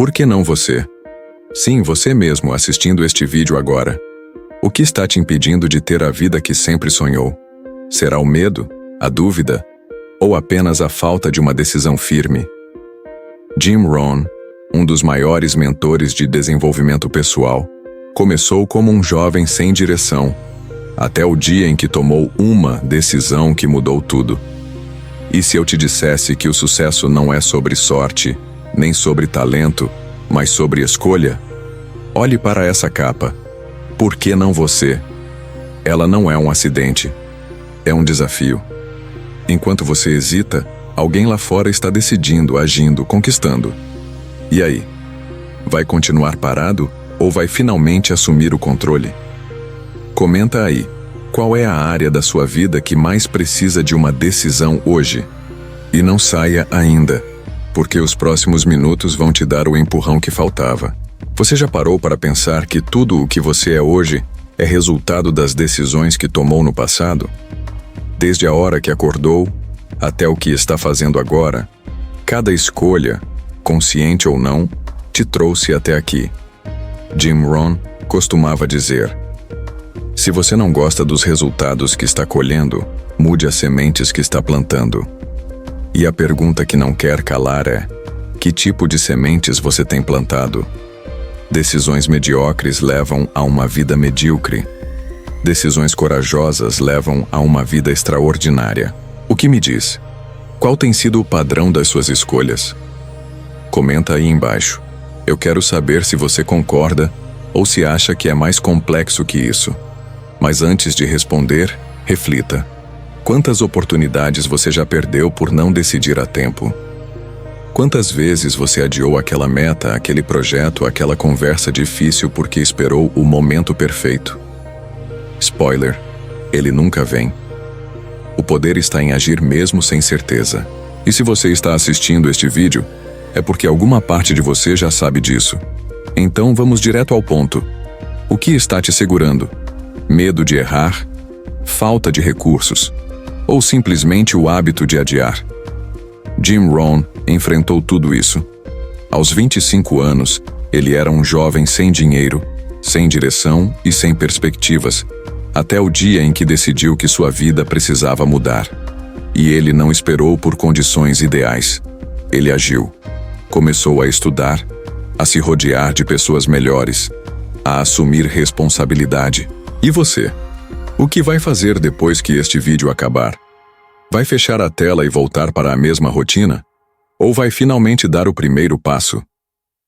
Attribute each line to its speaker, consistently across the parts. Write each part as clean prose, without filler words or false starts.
Speaker 1: Por que não você? Sim, você mesmo assistindo este vídeo agora. O que está te impedindo de ter a vida que sempre sonhou? Será o medo, a dúvida, ou apenas a falta de uma decisão firme? Jim Rohn, um dos maiores mentores de desenvolvimento pessoal, começou como um jovem sem direção, até o dia em que tomou uma decisão que mudou tudo. E se eu te dissesse que o sucesso não é sobre sorte, nem sobre talento, mas sobre escolha? Olhe para essa capa. Por que não você? Ela não é um acidente. É um desafio. Enquanto você hesita, alguém lá fora está decidindo, agindo, conquistando. E aí? Vai continuar parado ou vai finalmente assumir o controle? Comenta aí. Qual é a área da sua vida que mais precisa de uma decisão hoje? E não saia ainda, porque os próximos minutos vão te dar o empurrão que faltava. Você já parou para pensar que tudo o que você é hoje é resultado das decisões que tomou no passado? Desde a hora que acordou até o que está fazendo agora, cada escolha, consciente ou não, te trouxe até aqui. Jim Rohn costumava dizer: se você não gosta dos resultados que está colhendo, mude as sementes que está plantando. E a pergunta que não quer calar é: que tipo de sementes você tem plantado? Decisões mediocres levam a uma vida medíocre. Decisões corajosas levam a uma vida extraordinária. O que me diz? Qual tem sido o padrão das suas escolhas? Comenta aí embaixo. Eu quero saber se você concorda ou se acha que é mais complexo que isso. Mas antes de responder, reflita. Quantas oportunidades você já perdeu por não decidir a tempo? Quantas vezes você adiou aquela meta, aquele projeto, aquela conversa difícil porque esperou o momento perfeito? Spoiler: ele nunca vem. O poder está em agir mesmo sem certeza. E se você está assistindo este vídeo, é porque alguma parte de você já sabe disso. Então vamos direto ao ponto. O que está te segurando? Medo de errar? Falta de recursos? Ou simplesmente o hábito de adiar? Jim Rohn enfrentou tudo isso. Aos 25 anos, ele era um jovem sem dinheiro, sem direção e sem perspectivas, até o dia em que decidiu que sua vida precisava mudar. E ele não esperou por condições ideais. Ele agiu. Começou a estudar, a se rodear de pessoas melhores, a assumir responsabilidade. E você? O que vai fazer depois que este vídeo acabar? Vai fechar a tela e voltar para a mesma rotina? Ou vai finalmente dar o primeiro passo?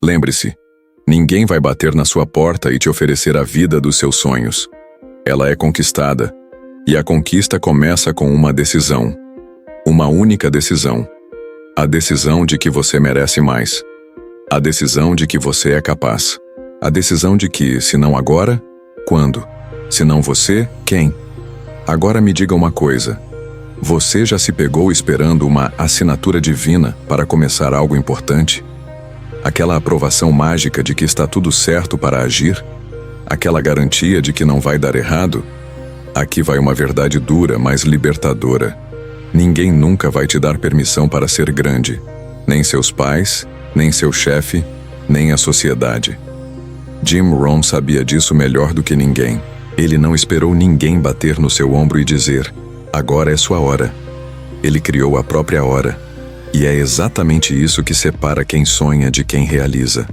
Speaker 1: Lembre-se, ninguém vai bater na sua porta e te oferecer a vida dos seus sonhos. Ela é conquistada, e a conquista começa com uma decisão. Uma única decisão. A decisão de que você merece mais. A decisão de que você é capaz. A decisão de que, se não agora, quando? Se não você, quem? Agora me diga uma coisa. Você já se pegou esperando uma assinatura divina para começar algo importante? Aquela aprovação mágica de que está tudo certo para agir? Aquela garantia de que não vai dar errado? Aqui vai uma verdade dura, mas libertadora. Ninguém nunca vai te dar permissão para ser grande. Nem seus pais, nem seu chefe, nem a sociedade. Jim Rohn sabia disso melhor do que ninguém. Ele não esperou ninguém bater no seu ombro e dizer: agora é sua hora. Ele criou a própria hora. E é exatamente isso que separa quem sonha de quem realiza.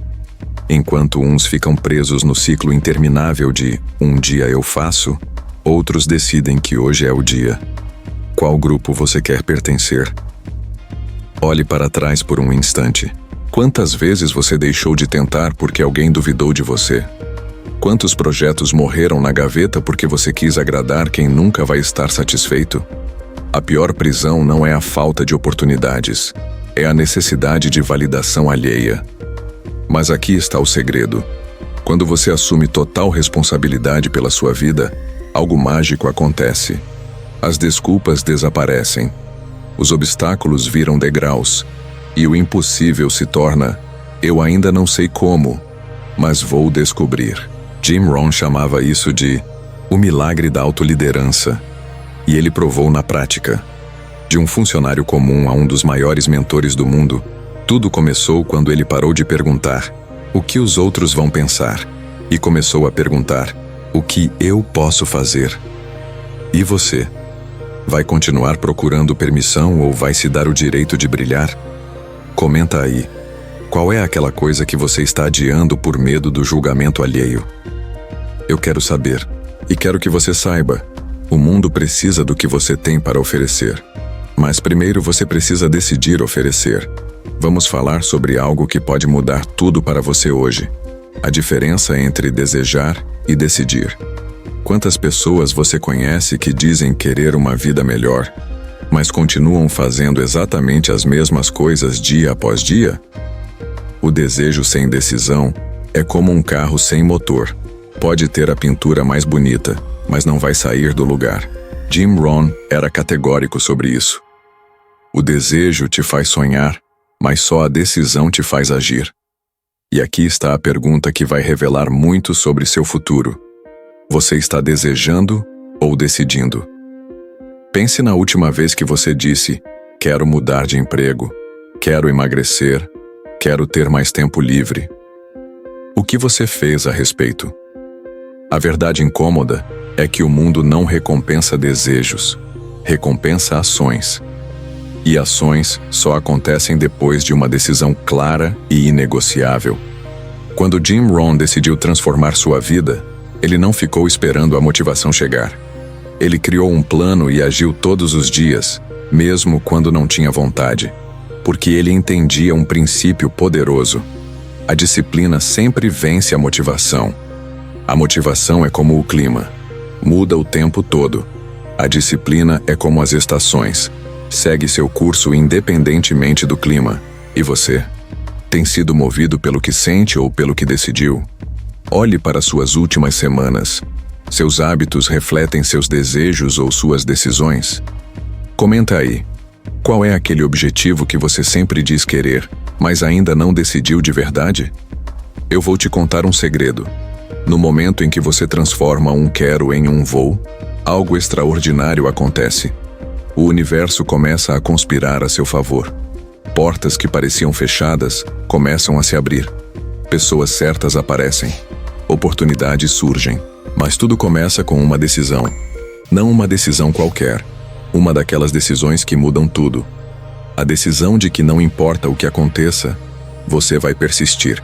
Speaker 1: Enquanto uns ficam presos no ciclo interminável de um dia eu faço, outros decidem que hoje é o dia. Qual grupo você quer pertencer? Olhe para trás por um instante. Quantas vezes você deixou de tentar porque alguém duvidou de você? Quantos projetos morreram na gaveta porque você quis agradar quem nunca vai estar satisfeito? A pior prisão não é a falta de oportunidades, é a necessidade de validação alheia. Mas aqui está o segredo. Quando você assume total responsabilidade pela sua vida, algo mágico acontece. As desculpas desaparecem. Os obstáculos viram degraus. E o impossível se torna: eu ainda não sei como, mas vou descobrir. Jim Rohn chamava isso de o milagre da autoliderança. E ele provou na prática. De um funcionário comum a um dos maiores mentores do mundo, Tudo começou quando ele parou de perguntar: o que os outros vão pensar? E começou a perguntar: o que eu posso fazer? E você? Vai continuar procurando permissão ou vai se dar o direito de brilhar? Comenta aí. Qual é aquela coisa que você está adiando por medo do julgamento alheio? Eu quero saber. E quero que você saiba. O mundo precisa do que você tem para oferecer. Mas primeiro você precisa decidir oferecer. Vamos falar sobre algo que pode mudar tudo para você hoje. A diferença entre desejar e decidir. Quantas pessoas você conhece que dizem querer uma vida melhor, mas continuam fazendo exatamente as mesmas coisas dia após dia? O desejo sem decisão é como um carro sem motor. Pode ter a pintura mais bonita, mas não vai sair do lugar. Jim Rohn era categórico sobre isso. O desejo te faz sonhar, mas só a decisão te faz agir. E aqui está a pergunta que vai revelar muito sobre seu futuro. Você está desejando ou decidindo? Pense na última vez que você disse: quero mudar de emprego, quero emagrecer, quero ter mais tempo livre. O que você fez a respeito? A verdade incômoda é que o mundo não recompensa desejos, recompensa ações. E ações só acontecem depois de uma decisão clara e inegociável. Quando Jim Rohn decidiu transformar sua vida, ele não ficou esperando a motivação chegar. Ele criou um plano e agiu todos os dias, mesmo quando não tinha vontade, porque ele entendia um princípio poderoso. A disciplina sempre vence a motivação. A motivação é como o clima, muda o tempo todo. A disciplina é como as estações, segue seu curso independentemente do clima. E você? Tem sido movido pelo que sente ou pelo que decidiu? Olhe para suas últimas semanas. Seus hábitos refletem seus desejos ou suas decisões? Comenta aí. Qual é aquele objetivo que você sempre diz querer, mas ainda não decidiu de verdade? Eu vou te contar um segredo. No momento em que você transforma um quero em um vou, algo extraordinário acontece. O universo começa a conspirar a seu favor. Portas que pareciam fechadas começam a se abrir. Pessoas certas aparecem. Oportunidades surgem. Mas tudo começa com uma decisão. Não uma decisão qualquer. Uma daquelas decisões que mudam tudo. A decisão de que não importa o que aconteça, você vai persistir.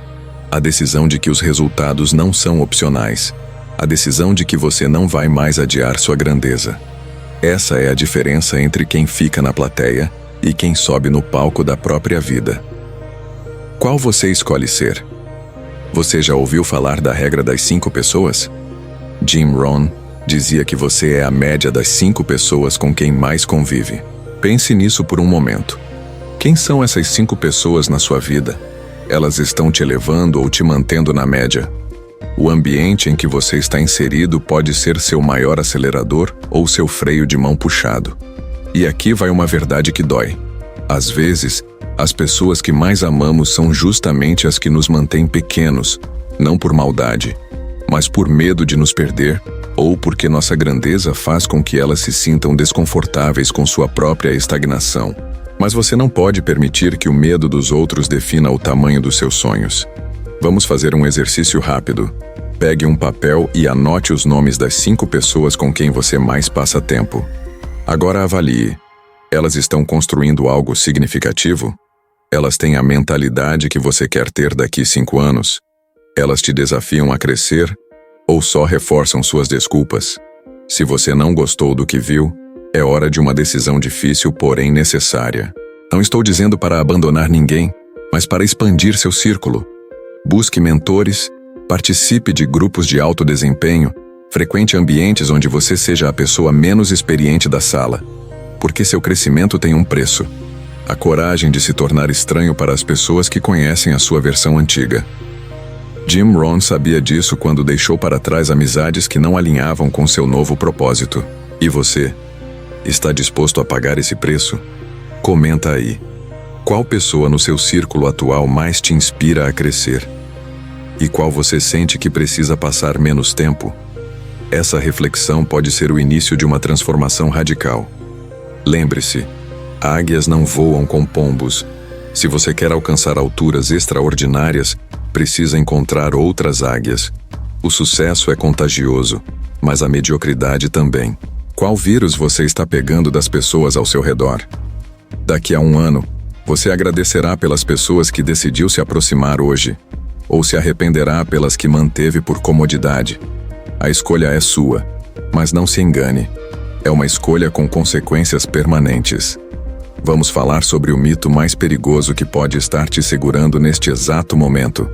Speaker 1: A decisão de que os resultados não são opcionais. A decisão de que você não vai mais adiar sua grandeza. Essa é a diferença entre quem fica na plateia e quem sobe no palco da própria vida. Qual você escolhe ser? Você já ouviu falar da regra das 5 pessoas? Jim Rohn dizia que você é a média das 5 pessoas com quem mais convive. Pense nisso por um momento. Quem são essas 5 pessoas na sua vida? Elas estão te elevando ou te mantendo na média? O ambiente em que você está inserido pode ser seu maior acelerador ou seu freio de mão puxado. E aqui vai uma verdade que dói. Às vezes, as pessoas que mais amamos são justamente as que nos mantêm pequenos, não por maldade, mas por medo de nos perder, ou porque nossa grandeza faz com que elas se sintam desconfortáveis com sua própria estagnação. Mas você não pode permitir que o medo dos outros defina o tamanho dos seus sonhos. Vamos fazer um exercício rápido. Pegue um papel e anote os nomes das 5 pessoas com quem você mais passa tempo. Agora avalie. Elas estão construindo algo significativo? Elas têm a mentalidade que você quer ter daqui 5 anos? Elas te desafiam a crescer ou só reforçam suas desculpas? Se você não gostou do que viu, é hora de uma decisão difícil, porém necessária. Não estou dizendo para abandonar ninguém, mas para expandir seu círculo. Busque mentores, participe de grupos de alto desempenho, frequente ambientes onde você seja a pessoa menos experiente da sala, porque seu crescimento tem um preço. A coragem de se tornar estranho para as pessoas que conhecem a sua versão antiga. Jim Rohn sabia disso quando deixou para trás amizades que não alinhavam com seu novo propósito. E você? Está disposto a pagar esse preço? Comenta aí. Qual pessoa no seu círculo atual mais te inspira a crescer? E qual você sente que precisa passar menos tempo? Essa reflexão pode ser o início de uma transformação radical. Lembre-se, águias não voam com pombos, Se você quer alcançar alturas extraordinárias, precisa encontrar outras águias. O sucesso é contagioso, mas a mediocridade também. Qual vírus você está pegando das pessoas ao seu redor? Daqui a um ano, você agradecerá pelas pessoas que decidiu se aproximar hoje, ou se arrependerá pelas que manteve por comodidade. A escolha é sua, mas não se engane. É uma escolha com consequências permanentes. Vamos falar sobre o mito mais perigoso que pode estar te segurando neste exato momento.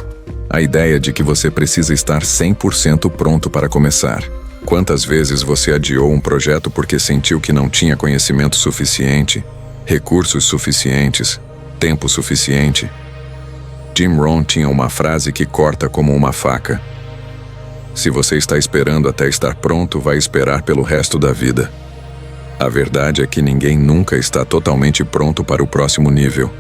Speaker 1: A ideia de que você precisa estar 100% pronto para começar. Quantas vezes você adiou um projeto porque sentiu que não tinha conhecimento suficiente, recursos suficientes, tempo suficiente? Jim Rohn tinha uma frase que corta como uma faca. Se você está esperando até estar pronto, vai esperar pelo resto da vida. A verdade é que ninguém nunca está totalmente pronto para o próximo nível.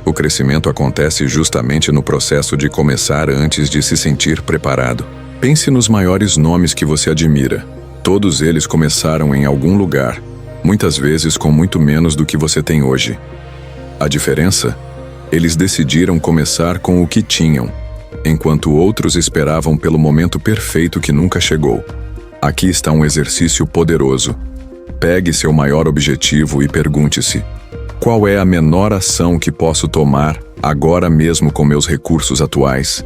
Speaker 1: O crescimento acontece justamente no processo de começar antes de se sentir preparado. Pense nos maiores nomes que você admira. Todos eles começaram em algum lugar, muitas vezes com muito menos do que você tem hoje. A diferença? Eles decidiram começar com o que tinham, enquanto outros esperavam pelo momento perfeito que nunca chegou. Aqui está um exercício poderoso. Pegue seu maior objetivo e pergunte-se: qual é a menor ação que posso tomar agora mesmo com meus recursos atuais?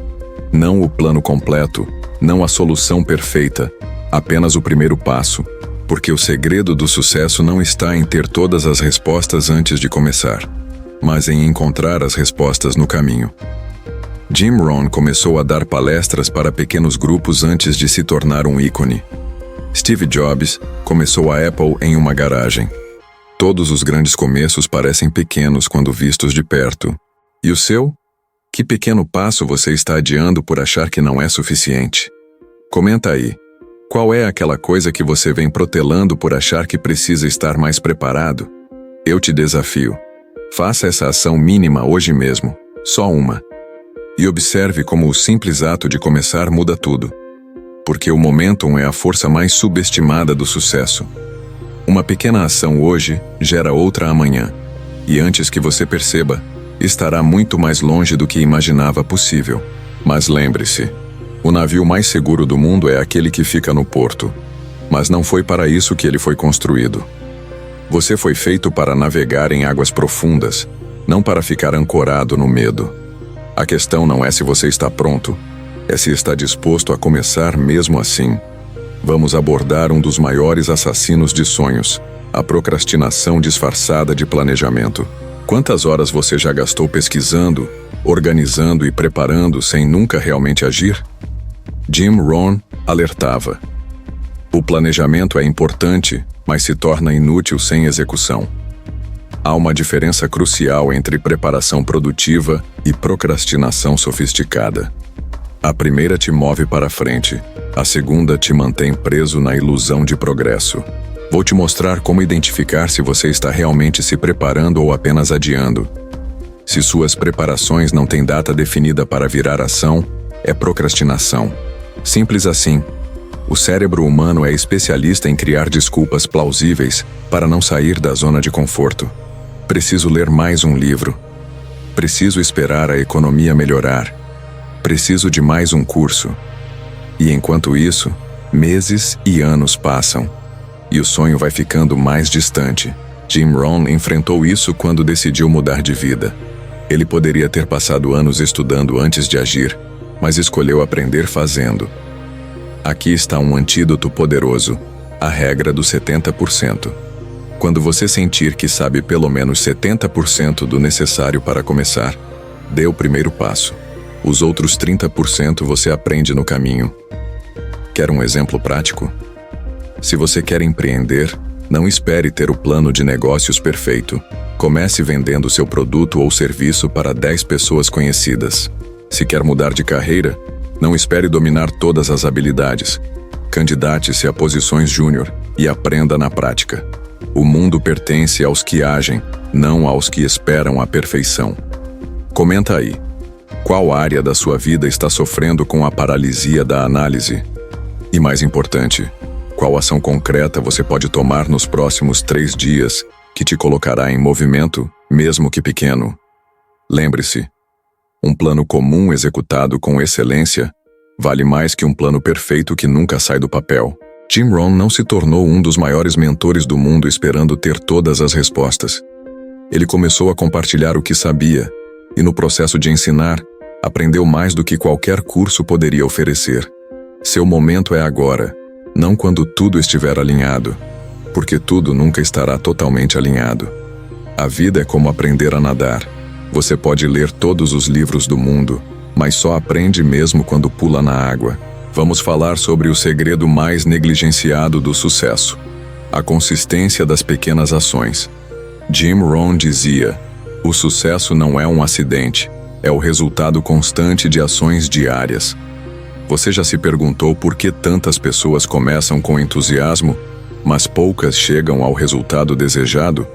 Speaker 1: Não o plano completo, não a solução perfeita, apenas o primeiro passo, porque o segredo do sucesso não está em ter todas as respostas antes de começar, mas em encontrar as respostas no caminho. Jim Rohn começou a dar palestras para pequenos grupos antes de se tornar um ícone. Steve Jobs começou a Apple em uma garagem. Todos os grandes começos parecem pequenos quando vistos de perto. E o seu? Que pequeno passo você está adiando por achar que não é suficiente? Comenta aí. Qual é aquela coisa que você vem protelando por achar que precisa estar mais preparado? Eu te desafio. Faça essa ação mínima hoje mesmo, só uma. E observe como o simples ato de começar muda tudo. Porque o momentum é a força mais subestimada do sucesso. Uma pequena ação hoje gera outra amanhã. E antes que você perceba, estará muito mais longe do que imaginava possível. Mas lembre-se, o navio mais seguro do mundo é aquele que fica no porto. Mas não foi para isso que ele foi construído. Você foi feito para navegar em águas profundas, não para ficar ancorado no medo. A questão não é se você está pronto, é se está disposto a começar mesmo assim. Vamos abordar um dos maiores assassinos de sonhos, a procrastinação disfarçada de planejamento. Quantas horas você já gastou pesquisando, organizando e preparando sem nunca realmente agir? Jim Rohn alertava: o planejamento é importante, mas se torna inútil sem execução. Há uma diferença crucial entre preparação produtiva e procrastinação sofisticada. A primeira te move para frente, a segunda te mantém preso na ilusão de progresso. Vou te mostrar como identificar se você está realmente se preparando ou apenas adiando. Se suas preparações não têm data definida para virar ação, é procrastinação. Simples assim. O cérebro humano é especialista em criar desculpas plausíveis para não sair da zona de conforto. Preciso ler mais um livro. Preciso esperar a economia melhorar. Preciso de mais um curso. E enquanto isso, meses e anos passam. E o sonho vai ficando mais distante. Jim Rohn enfrentou isso quando decidiu mudar de vida. Ele poderia ter passado anos estudando antes de agir, mas escolheu aprender fazendo. Aqui está um antídoto poderoso, a regra dos 70%. Quando você sentir que sabe pelo menos 70% do necessário para começar, dê o primeiro passo. Os outros 30% você aprende no caminho. Quer um exemplo prático? Se você quer empreender, não espere ter o plano de negócios perfeito. Comece vendendo seu produto ou serviço para 10 pessoas conhecidas. Se quer mudar de carreira, não espere dominar todas as habilidades. Candidate-se a posições júnior e aprenda na prática. O mundo pertence aos que agem, não aos que esperam a perfeição. Comenta aí. Qual área da sua vida está sofrendo com a paralisia da análise? E mais importante, qual ação concreta você pode tomar nos próximos 3 dias que te colocará em movimento, mesmo que pequeno? Lembre-se, um plano comum executado com excelência vale mais que um plano perfeito que nunca sai do papel. Jim Rohn não se tornou um dos maiores mentores do mundo esperando ter todas as respostas. Ele começou a compartilhar o que sabia, e no processo de ensinar, aprendeu mais do que qualquer curso poderia oferecer. Seu momento é agora, não quando tudo estiver alinhado, porque tudo nunca estará totalmente alinhado. A vida é como aprender a nadar. Você pode ler todos os livros do mundo, mas só aprende mesmo quando pula na água. Vamos falar sobre o segredo mais negligenciado do sucesso: a consistência das pequenas ações. Jim Rohn dizia: o sucesso não é um acidente, é o resultado constante de ações diárias. Você já se perguntou por que tantas pessoas começam com entusiasmo, mas poucas chegam ao resultado desejado?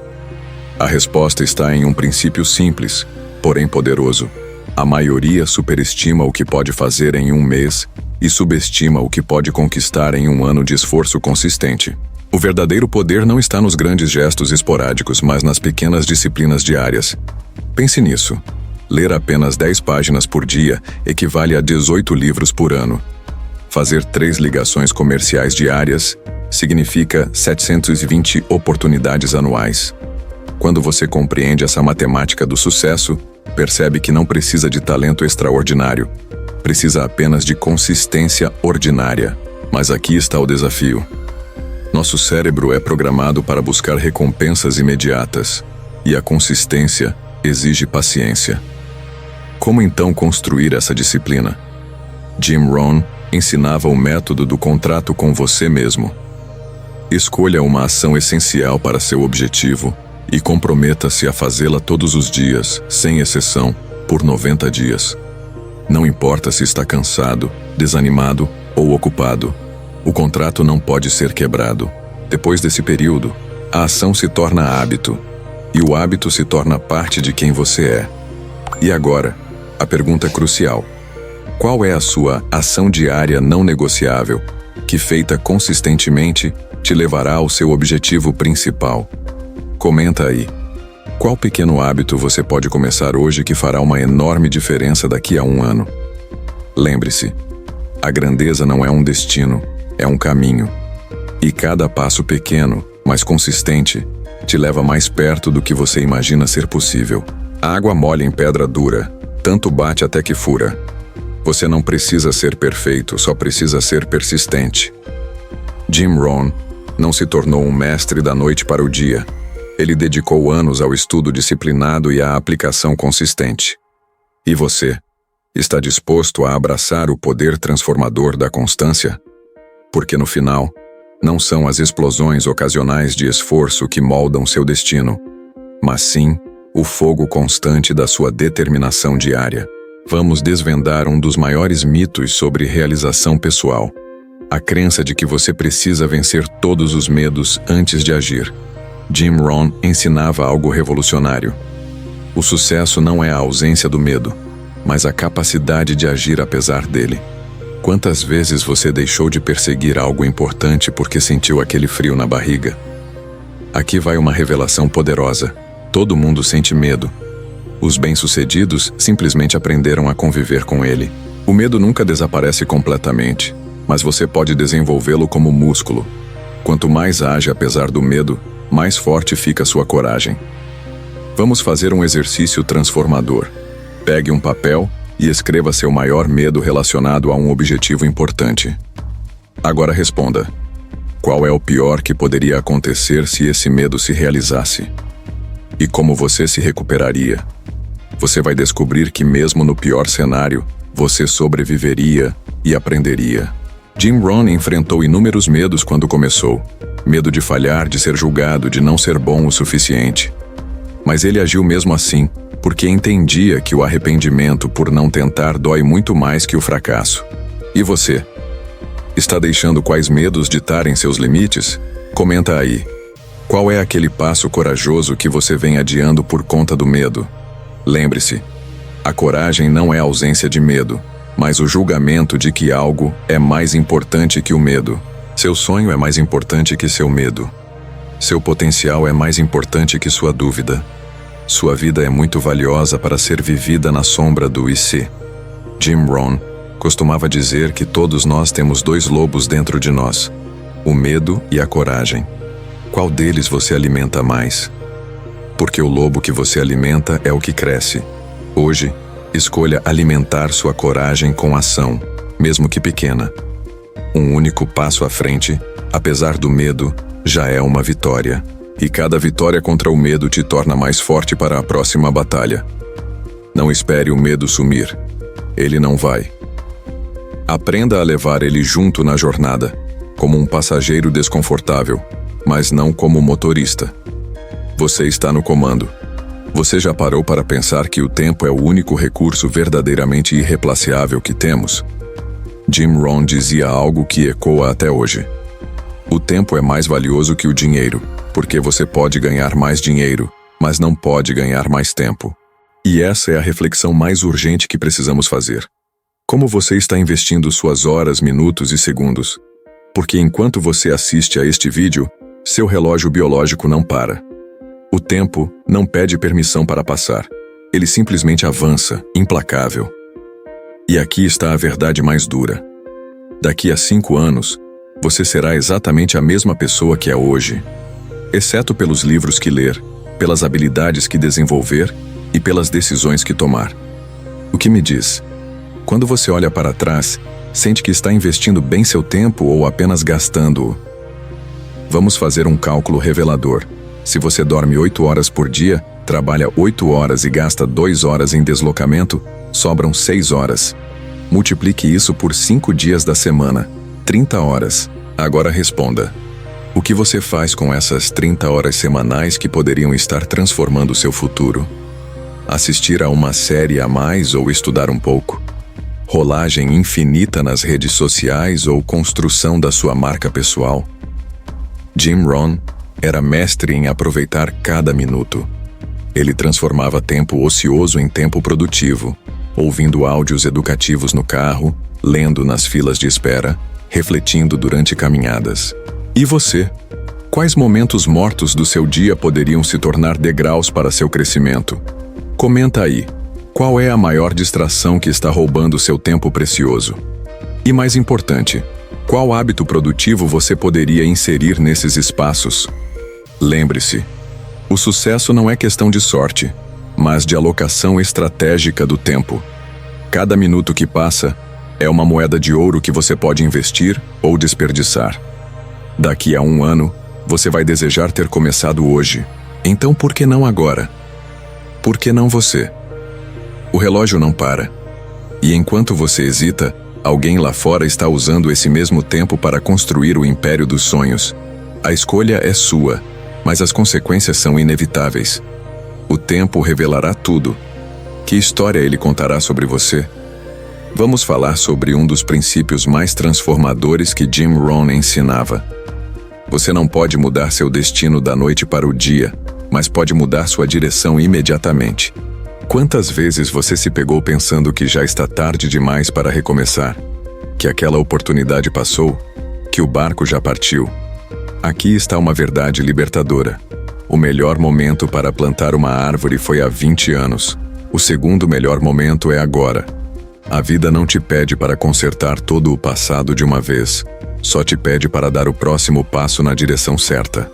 Speaker 1: A resposta está em um princípio simples, porém poderoso. A maioria superestima o que pode fazer em um mês e subestima o que pode conquistar em um ano de esforço consistente. O verdadeiro poder não está nos grandes gestos esporádicos, mas nas pequenas disciplinas diárias. Pense nisso. Ler apenas 10 páginas por dia equivale a 18 livros por ano. Fazer 3 ligações comerciais diárias significa 720 oportunidades anuais. Quando você compreende essa matemática do sucesso, percebe que não precisa de talento extraordinário. Precisa apenas de consistência ordinária. Mas aqui está o desafio. Nosso cérebro é programado para buscar recompensas imediatas, e a consistência exige paciência. Como então construir essa disciplina? Jim Rohn ensinava o método do contrato com você mesmo. Escolha uma ação essencial para seu objetivo e comprometa-se a fazê-la todos os dias, sem exceção, por 90 dias. Não importa se está cansado, desanimado ou ocupado, o contrato não pode ser quebrado. Depois desse período, a ação se torna hábito, e o hábito se torna parte de quem você é. E agora, a pergunta crucial: qual é a sua ação diária não negociável, que feita consistentemente te levará ao seu objetivo principal? Comenta aí. Qual pequeno hábito você pode começar hoje que fará uma enorme diferença daqui a um ano? Lembre-se, a grandeza não é um destino, é um caminho. E cada passo pequeno, mas consistente, te leva mais perto do que você imagina ser possível. A água molha em pedra dura, tanto bate até que fura. Você não precisa ser perfeito, só precisa ser persistente. Jim Rohn não se tornou um mestre da noite para o dia. Ele dedicou anos ao estudo disciplinado e à aplicação consistente. E você, está disposto a abraçar o poder transformador da constância? Porque no final, não são as explosões ocasionais de esforço que moldam seu destino, mas sim o fogo constante da sua determinação diária. Vamos desvendar um dos maiores mitos sobre realização pessoal: a crença de que você precisa vencer todos os medos antes de agir. Jim Rohn ensinava algo revolucionário. O sucesso não é a ausência do medo, mas a capacidade de agir apesar dele. Quantas vezes você deixou de perseguir algo importante porque sentiu aquele frio na barriga? Aqui vai uma revelação poderosa. Todo mundo sente medo. Os bem-sucedidos simplesmente aprenderam a conviver com ele. O medo nunca desaparece completamente, mas você pode desenvolvê-lo como músculo. Quanto mais age apesar do medo, mais forte fica sua coragem. Vamos fazer um exercício transformador. Pegue um papel e escreva seu maior medo relacionado a um objetivo importante. Agora responda: qual é o pior que poderia acontecer se esse medo se realizasse? E como você se recuperaria? Você vai descobrir que mesmo no pior cenário, você sobreviveria e aprenderia. Jim Rohn enfrentou inúmeros medos quando começou. Medo de falhar, de ser julgado, de não ser bom o suficiente. Mas ele agiu mesmo assim, porque entendia que o arrependimento por não tentar dói muito mais que o fracasso. E você? Está deixando quais medos ditarem seus limites? Comenta aí. Qual é aquele passo corajoso que você vem adiando por conta do medo? Lembre-se, a coragem não é a ausência de medo, mas o julgamento de que algo é mais importante que o medo. Seu sonho é mais importante que seu medo. Seu potencial é mais importante que sua dúvida. Sua vida é muito valiosa para ser vivida na sombra do e se. Jim Rohn costumava dizer que todos nós temos dois lobos dentro de nós, o medo e a coragem. Qual deles você alimenta mais? Porque o lobo que você alimenta é o que cresce. Hoje, escolha alimentar sua coragem com ação, mesmo que pequena. Um único passo à frente, apesar do medo, já é uma vitória. E cada vitória contra o medo te torna mais forte para a próxima batalha. Não espere o medo sumir. Ele não vai. Aprenda a levar ele junto na jornada, como um passageiro desconfortável, mas não como motorista. Você está no comando. Você já parou para pensar que o tempo é o único recurso verdadeiramente irreplaceável que temos? Jim Rohn dizia algo que ecoa até hoje. O tempo é mais valioso que o dinheiro, porque você pode ganhar mais dinheiro, mas não pode ganhar mais tempo. E essa é a reflexão mais urgente que precisamos fazer. Como você está investindo suas horas, minutos e segundos? Porque enquanto você assiste a este vídeo, seu relógio biológico não para. O tempo não pede permissão para passar. Ele simplesmente avança, implacável. E aqui está a verdade mais dura. Daqui a 5 anos, você será exatamente a mesma pessoa que é hoje, exceto pelos livros que ler, pelas habilidades que desenvolver e pelas decisões que tomar. O que me diz? Quando você olha para trás, sente que está investindo bem seu tempo ou apenas gastando-o? Vamos fazer um cálculo revelador. Se você dorme 8 horas por dia, trabalha 8 horas e gasta 2 horas em deslocamento, sobram 6 horas. Multiplique isso por 5 dias da semana, 30 horas. Agora responda. O que você faz com essas 30 horas semanais que poderiam estar transformando seu futuro? Assistir a uma série a mais ou estudar um pouco? Rolagem infinita nas redes sociais ou construção da sua marca pessoal? Jim Rohn era mestre em aproveitar cada minuto. Ele transformava tempo ocioso em tempo produtivo, ouvindo áudios educativos no carro, lendo nas filas de espera, refletindo durante caminhadas. E você? Quais momentos mortos do seu dia poderiam se tornar degraus para seu crescimento? Comenta aí. Qual é a maior distração que está roubando seu tempo precioso? E mais importante, qual hábito produtivo você poderia inserir nesses espaços? Lembre-se, o sucesso não é questão de sorte, mas de alocação estratégica do tempo. Cada minuto que passa é uma moeda de ouro que você pode investir ou desperdiçar. Daqui a 1 ano, você vai desejar ter começado hoje. Então por que não agora? Por que não você? O relógio não para. E enquanto você hesita, alguém lá fora está usando esse mesmo tempo para construir o império dos sonhos. A escolha é sua, mas as consequências são inevitáveis. O tempo revelará tudo. Que história ele contará sobre você? Vamos falar sobre um dos princípios mais transformadores que Jim Rohn ensinava. Você não pode mudar seu destino da noite para o dia, mas pode mudar sua direção imediatamente. Quantas vezes você se pegou pensando que já está tarde demais para recomeçar? Que aquela oportunidade passou? Que o barco já partiu? Aqui está uma verdade libertadora. O melhor momento para plantar uma árvore foi há 20 anos. O segundo melhor momento é agora. A vida não te pede para consertar todo o passado de uma vez. Só te pede para dar o próximo passo na direção certa.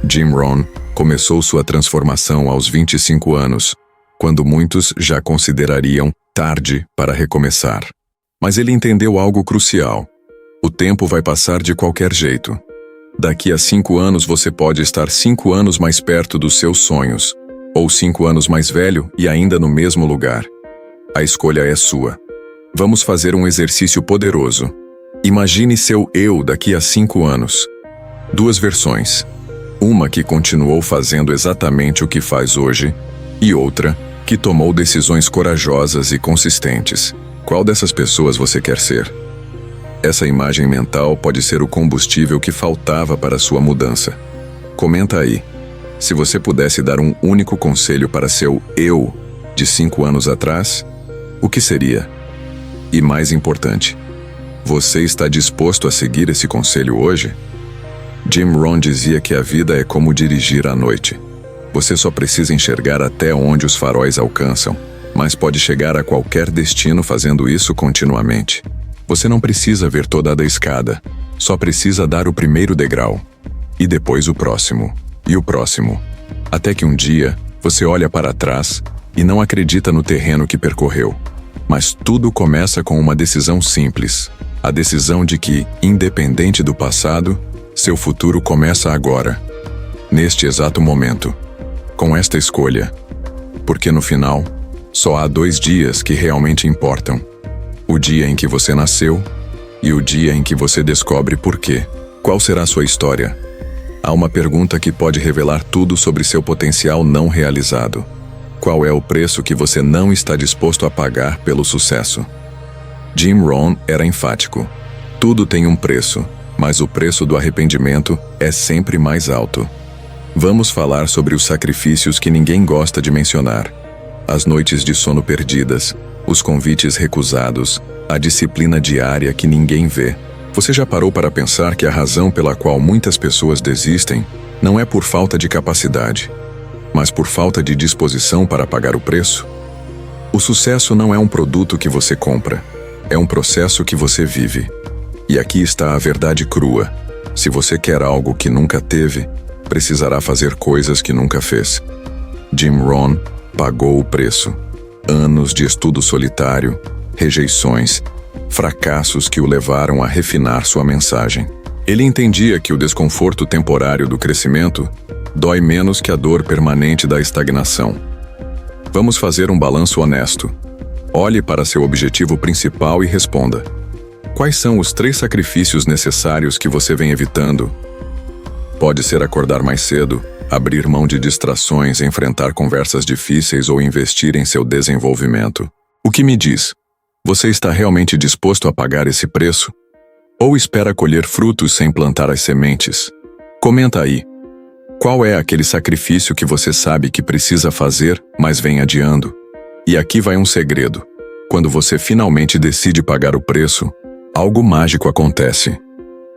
Speaker 1: Jim Rohn começou sua transformação aos 25 anos, quando muitos já considerariam tarde para recomeçar. Mas ele entendeu algo crucial. O tempo vai passar de qualquer jeito. Daqui a 5 anos você pode estar 5 anos mais perto dos seus sonhos, ou 5 anos mais velho e ainda no mesmo lugar. A escolha é sua. Vamos fazer um exercício poderoso. Imagine seu eu daqui a 5 anos. 2 versões. Uma que continuou fazendo exatamente o que faz hoje, e outra que tomou decisões corajosas e consistentes. Qual dessas pessoas você quer ser? Essa imagem mental pode ser o combustível que faltava para sua mudança. Comenta aí. Se você pudesse dar um único conselho para seu eu de 5 anos atrás, o que seria? E mais importante, você está disposto a seguir esse conselho hoje? Jim Rohn dizia que a vida é como dirigir à noite. Você só precisa enxergar até onde os faróis alcançam, mas pode chegar a qualquer destino fazendo isso continuamente. Você não precisa ver toda a escada, só precisa dar o primeiro degrau. E depois o próximo, e o próximo. Até que um dia, você olha para trás e não acredita no terreno que percorreu. Mas tudo começa com uma decisão simples. A decisão de que, independente do passado, seu futuro começa agora. Neste exato momento. Com esta escolha. Porque no final, só há 2 dias que realmente importam. O dia em que você nasceu e o dia em que você descobre por quê. Qual será sua história? Há uma pergunta que pode revelar tudo sobre seu potencial não realizado. Qual é o preço que você não está disposto a pagar pelo sucesso? Jim Rohn era enfático. Tudo tem um preço, mas o preço do arrependimento é sempre mais alto. Vamos falar sobre os sacrifícios que ninguém gosta de mencionar. As noites de sono perdidas, os convites recusados, a disciplina diária que ninguém vê. Você já parou para pensar que a razão pela qual muitas pessoas desistem não é por falta de capacidade, mas por falta de disposição para pagar o preço? O sucesso não é um produto que você compra, é um processo que você vive. E aqui está a verdade crua. Se você quer algo que nunca teve, precisará fazer coisas que nunca fez. Jim Rohn pagou o preço. Anos de estudo solitário, rejeições, fracassos que o levaram a refinar sua mensagem. Ele entendia que o desconforto temporário do crescimento dói menos que a dor permanente da estagnação. Vamos fazer um balanço honesto. Olhe para seu objetivo principal e responda: quais são os 3 sacrifícios necessários que você vem evitando? Pode ser acordar mais cedo, abrir mão de distrações, enfrentar conversas difíceis ou investir em seu desenvolvimento. O que me diz? Você está realmente disposto a pagar esse preço? Ou espera colher frutos sem plantar as sementes? Comenta aí. Qual é aquele sacrifício que você sabe que precisa fazer, mas vem adiando? E aqui vai um segredo. Quando você finalmente decide pagar o preço, algo mágico acontece.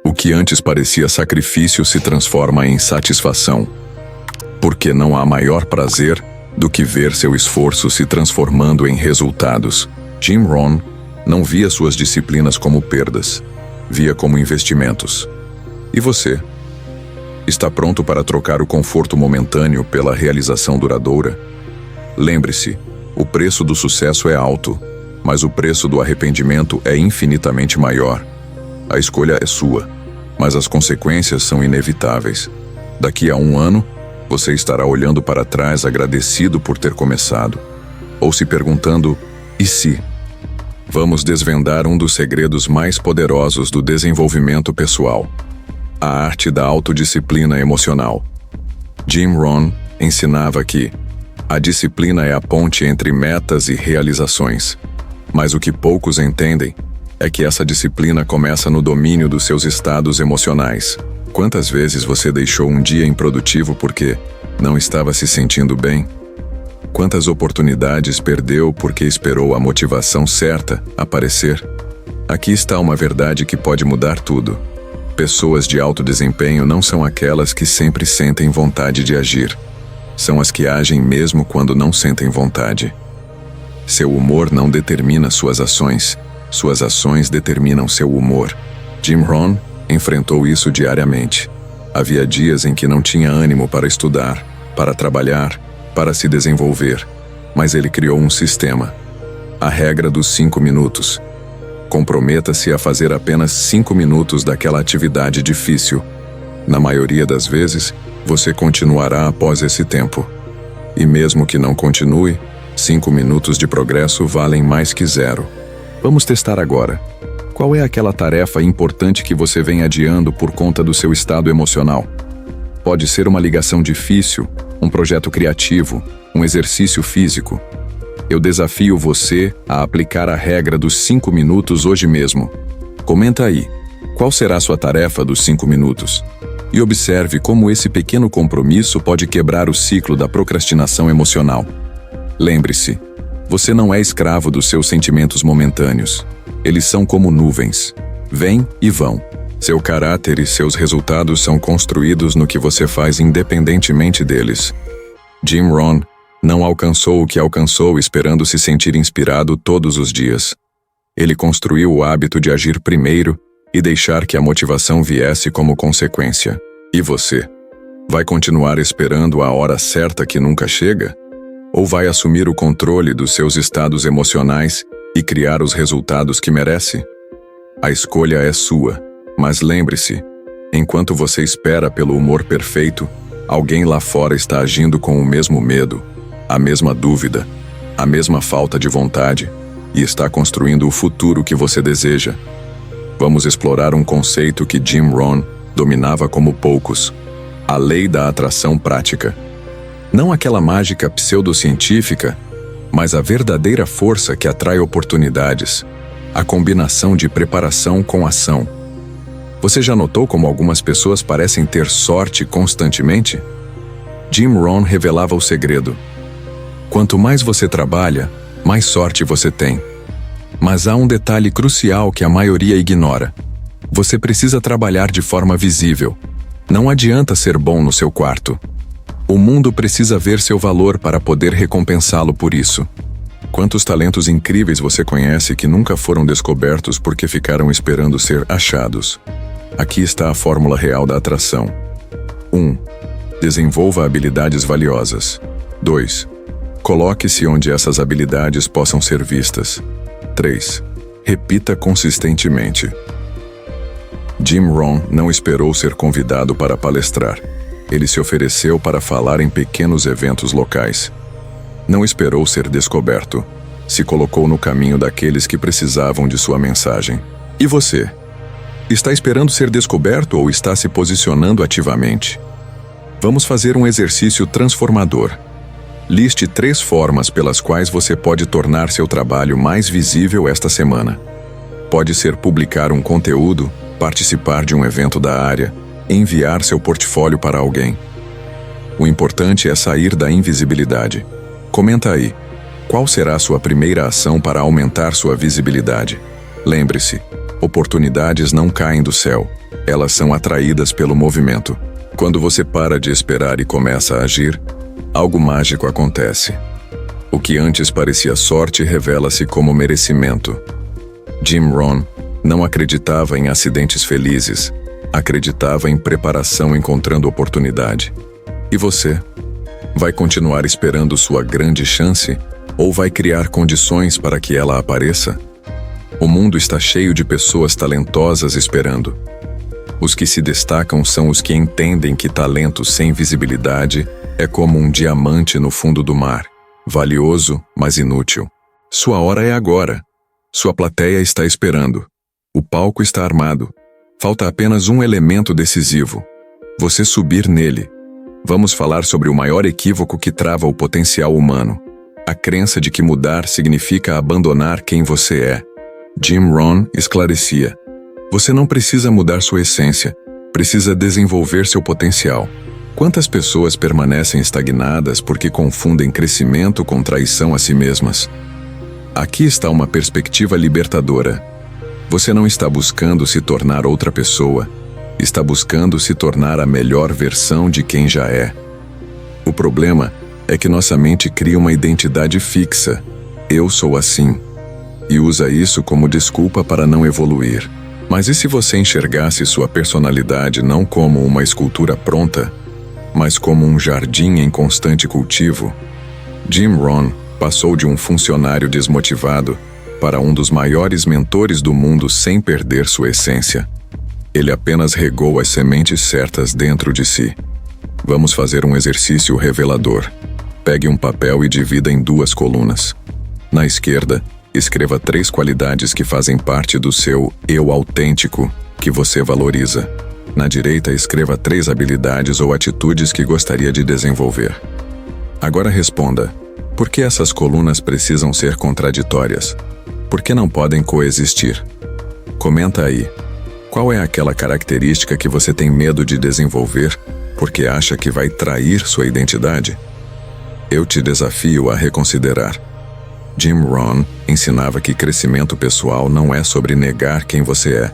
Speaker 1: O que antes parecia sacrifício se transforma em satisfação. Porque não há maior prazer do que ver seu esforço se transformando em resultados. Jim Rohn não via suas disciplinas como perdas, via como investimentos. E você? Está pronto para trocar o conforto momentâneo pela realização duradoura? Lembre-se, o preço do sucesso é alto, mas o preço do arrependimento é infinitamente maior. A escolha é sua, mas as consequências são inevitáveis. Daqui a 1 ano, você estará olhando para trás agradecido por ter começado, ou se perguntando: e se? Vamos desvendar um dos segredos mais poderosos do desenvolvimento pessoal: a arte da autodisciplina emocional. Jim Rohn ensinava que a disciplina é a ponte entre metas e realizações. Mas o que poucos entendem é que essa disciplina começa no domínio dos seus estados emocionais. Quantas vezes você deixou um dia improdutivo porque não estava se sentindo bem? Quantas oportunidades perdeu porque esperou a motivação certa aparecer? Aqui está uma verdade que pode mudar tudo. Pessoas de alto desempenho não são aquelas que sempre sentem vontade de agir. São as que agem mesmo quando não sentem vontade. Seu humor não determina suas ações determinam seu humor. Jim Rohn enfrentou isso diariamente. Havia dias em que não tinha ânimo para estudar, para trabalhar, para se desenvolver, mas ele criou um sistema. A regra dos 5 minutos. Comprometa-se a fazer apenas 5 minutos daquela atividade difícil. Na maioria das vezes, você continuará após esse tempo. E mesmo que não continue, 5 minutos de progresso valem mais que 0. Vamos testar agora. Qual é aquela tarefa importante que você vem adiando por conta do seu estado emocional? Pode ser uma ligação difícil, um projeto criativo, um exercício físico. Eu desafio você a aplicar a regra dos 5 minutos hoje mesmo. Comenta aí, qual será sua tarefa dos 5 minutos? E observe como esse pequeno compromisso pode quebrar o ciclo da procrastinação emocional. Lembre-se, você não é escravo dos seus sentimentos momentâneos. Eles são como nuvens. Vêm e vão. Seu caráter e seus resultados são construídos no que você faz independentemente deles. Jim Rohn não alcançou o que alcançou esperando se sentir inspirado todos os dias. Ele construiu o hábito de agir primeiro e deixar que a motivação viesse como consequência. E você? Vai continuar esperando a hora certa que nunca chega? Ou vai assumir o controle dos seus estados emocionais e criar os resultados que merece? A escolha é sua, mas lembre-se, enquanto você espera pelo humor perfeito, alguém lá fora está agindo com o mesmo medo, a mesma dúvida, a mesma falta de vontade e está construindo o futuro que você deseja. Vamos explorar um conceito que Jim Rohn dominava como poucos: a lei da atração prática. Não aquela mágica pseudocientífica, mas a verdadeira força que atrai oportunidades, a combinação de preparação com ação. Você já notou como algumas pessoas parecem ter sorte constantemente? Jim Rohn revelava o segredo. Quanto mais você trabalha, mais sorte você tem. Mas há um detalhe crucial que a maioria ignora. Você precisa trabalhar de forma visível. Não adianta ser bom no seu quarto. O mundo precisa ver seu valor para poder recompensá-lo por isso. Quantos talentos incríveis você conhece que nunca foram descobertos porque ficaram esperando ser achados? Aqui está a fórmula real da atração. 1. Desenvolva habilidades valiosas. 2. Coloque-se onde essas habilidades possam ser vistas. 3. Repita consistentemente. Jim Rohn não esperou ser convidado para palestrar. Ele se ofereceu para falar em pequenos eventos locais. Não esperou ser descoberto. Se colocou no caminho daqueles que precisavam de sua mensagem. E você? Está esperando ser descoberto ou está se posicionando ativamente? Vamos fazer um exercício transformador. Liste 3 formas pelas quais você pode tornar seu trabalho mais visível esta semana. Pode ser publicar um conteúdo, participar de um evento da área, enviar seu portfólio para alguém. O importante é sair da invisibilidade. Comenta aí, qual será a sua primeira ação para aumentar sua visibilidade? Lembre-se, oportunidades não caem do céu, elas são atraídas pelo movimento. Quando você para de esperar e começa a agir, algo mágico acontece. O que antes parecia sorte revela-se como merecimento. Jim Rohn não acreditava em acidentes felizes, acreditava em preparação encontrando oportunidade. E você? Vai continuar esperando sua grande chance ou vai criar condições para que ela apareça? O mundo está cheio de pessoas talentosas esperando. Os que se destacam são os que entendem que talento sem visibilidade é como um diamante no fundo do mar, valioso, mas inútil. Sua hora é agora. Sua plateia está esperando. O palco está armado. Falta apenas um elemento decisivo: você subir nele. Vamos falar sobre o maior equívoco que trava o potencial humano: a crença de que mudar significa abandonar quem você é. Jim Rohn esclarecia: você não precisa mudar sua essência, precisa desenvolver seu potencial. Quantas pessoas permanecem estagnadas porque confundem crescimento com traição a si mesmas? Aqui está uma perspectiva libertadora. Você não está buscando se tornar outra pessoa, está buscando se tornar a melhor versão de quem já é. O problema é que nossa mente cria uma identidade fixa: eu sou assim, e usa isso como desculpa para não evoluir. Mas e se você enxergasse sua personalidade não como uma escultura pronta, mas como um jardim em constante cultivo? Jim Rohn passou de um funcionário desmotivado para um dos maiores mentores do mundo sem perder sua essência. Ele apenas regou as sementes certas dentro de si. Vamos fazer um exercício revelador. Pegue um papel e divida em 2 colunas. Na esquerda, escreva 3 qualidades que fazem parte do seu eu autêntico, que você valoriza. Na direita, escreva 3 habilidades ou atitudes que gostaria de desenvolver. Agora responda: por que essas colunas precisam ser contraditórias? Por que não podem coexistir? Comenta aí. Qual é aquela característica que você tem medo de desenvolver porque acha que vai trair sua identidade? Eu te desafio a reconsiderar. Jim Rohn ensinava que crescimento pessoal não é sobre negar quem você é,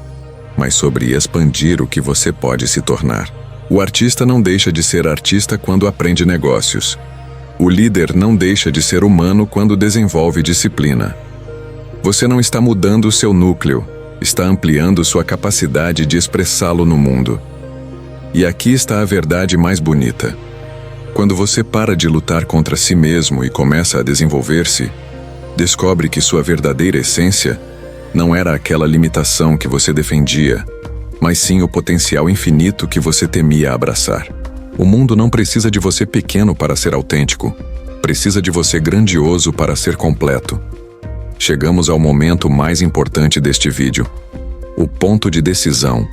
Speaker 1: mas sobre expandir o que você pode se tornar. O artista não deixa de ser artista quando aprende negócios. O líder não deixa de ser humano quando desenvolve disciplina. Você não está mudando seu núcleo, está ampliando sua capacidade de expressá-lo no mundo. E aqui está a verdade mais bonita. Quando você para de lutar contra si mesmo e começa a desenvolver-se, descobre que sua verdadeira essência não era aquela limitação que você defendia, mas sim o potencial infinito que você temia abraçar. O mundo não precisa de você pequeno para ser autêntico, precisa de você grandioso para ser completo. Chegamos ao momento mais importante deste vídeo, o ponto de decisão.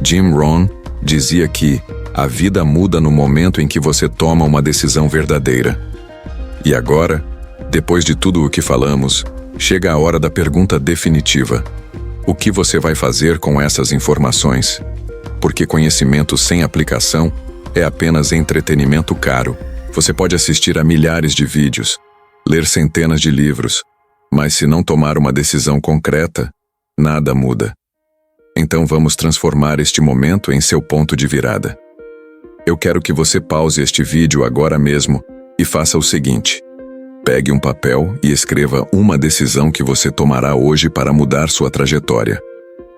Speaker 1: Jim Rohn dizia que a vida muda no momento em que você toma uma decisão verdadeira. E agora, depois de tudo o que falamos, chega a hora da pergunta definitiva. O que você vai fazer com essas informações? Porque conhecimento sem aplicação é apenas entretenimento caro. Você pode assistir a milhares de vídeos, ler centenas de livros, mas se não tomar uma decisão concreta, nada muda. Então vamos transformar este momento em seu ponto de virada. Eu quero que você pause este vídeo agora mesmo e faça o seguinte. Pegue um papel e escreva uma decisão que você tomará hoje para mudar sua trajetória.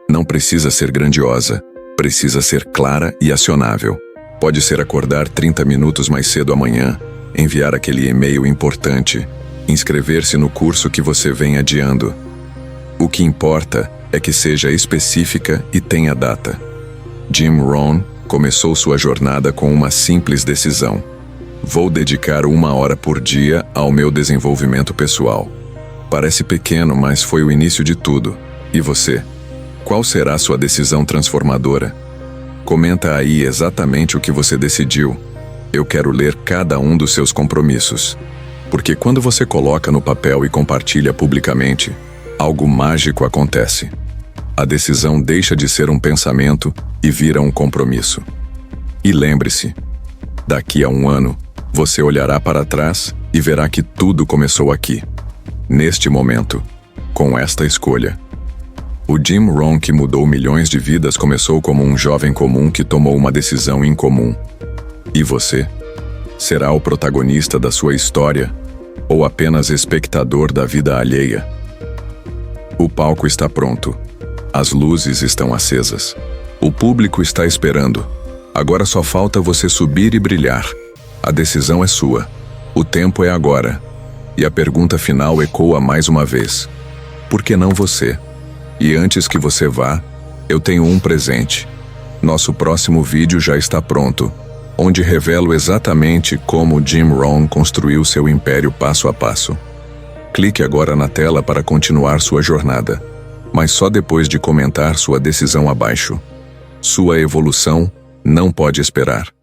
Speaker 1: Não precisa ser grandiosa, precisa ser clara e acionável. Pode ser acordar 30 minutos mais cedo amanhã, enviar aquele e-mail importante, inscrever-se no curso que você vem adiando. O que importa é que seja específica e tenha data. Jim Rohn começou sua jornada com uma simples decisão. Vou dedicar 1 hora por dia ao meu desenvolvimento pessoal. Parece pequeno, mas foi o início de tudo. E você? Qual será sua decisão transformadora? Comenta aí exatamente o que você decidiu. Eu quero ler cada um dos seus compromissos. Porque quando você coloca no papel e compartilha publicamente, algo mágico acontece. A decisão deixa de ser um pensamento e vira um compromisso. E lembre-se, daqui a 1 ano, você olhará para trás e verá que tudo começou aqui, neste momento, com esta escolha. O Jim Rohn que mudou milhões de vidas começou como um jovem comum que tomou uma decisão incomum. E você? Será o protagonista da sua história ou apenas espectador da vida alheia? O palco está pronto. As luzes estão acesas. O público está esperando. Agora só falta você subir e brilhar. A decisão é sua. O tempo é agora. E a pergunta final ecoa mais uma vez. Por que não você? E antes que você vá, eu tenho um presente. Nosso próximo vídeo já está pronto, onde revelo exatamente como Jim Rohn construiu seu império passo a passo. Clique agora na tela para continuar sua jornada, mas só depois de comentar sua decisão abaixo. Sua evolução não pode esperar.